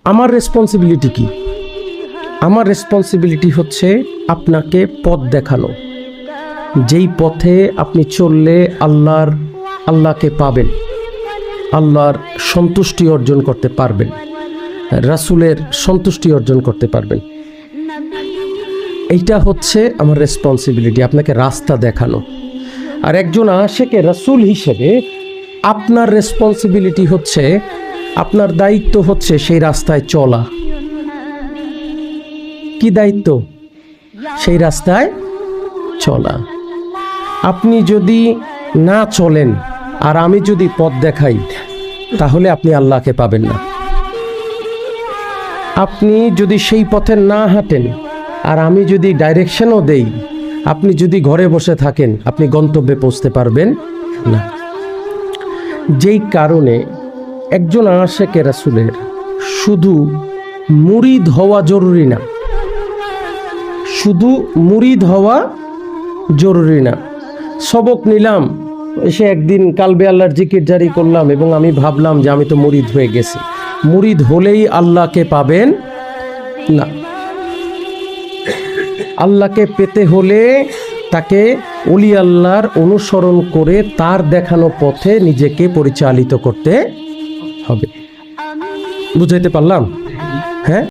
আমার রেসপন্সিবিলিটি কি? আমার রেসপন্সিবিলিটি হচ্ছে আপনাকে পথ দেখানো, যেই পথে আপনি চললে আল্লাহকে পাবেন, আল্লাহর সন্তুষ্টি অর্জন করতে পারবেন, রাসূলের সন্তুষ্টি অর্জন করতে পারবেন। এইটা হচ্ছে আমার রেসপন্সিবিলিটি, আপনাকে রাস্তা দেখানো। আর একজন আশিকে রাসূল হিসেবে আপনার রেসপন্সিবিলিটি হচ্ছে, আপনার দায়িত্ব হচ্ছে সেই রাস্তায় চলা। কি দায়িত্ব? সেই রাস্তায় চলা। আপনি যদি না চলেন আর আমি যদি পথ দেখাই, তাহলে আপনি আল্লাহকে পাবেন না। আপনি যদি সেই পথে না হাঁটেন আর আমি যদি ডাইরেকশনও দেই, আপনি যদি ঘরে বসে থাকেন, আপনি গন্তব্যে পৌঁছতে পারবেন না। যেই কারণে একজন আশিকে রাসূলের শুধু মুরিদ হওয়া জরুরি না, শুধু মুরিদ হওয়া জরুরি না। সবক নিলাম, এসে একদিন কালবে আল্লাহর জিকির জারি করলাম এবং আমি ভাবলাম যে আমি তো মুরিদ হয়ে গেছি। মুরিদ হলেই আল্লাহকে পাবেন না। আল্লাহকে পেতে হলে তাকে ওলি আল্লাহর অনুসরণ করে তার দেখানো পথে নিজেকে পরিচালিত করতে হবে। বুঝাইতে পারলাম? হ্যাঁ।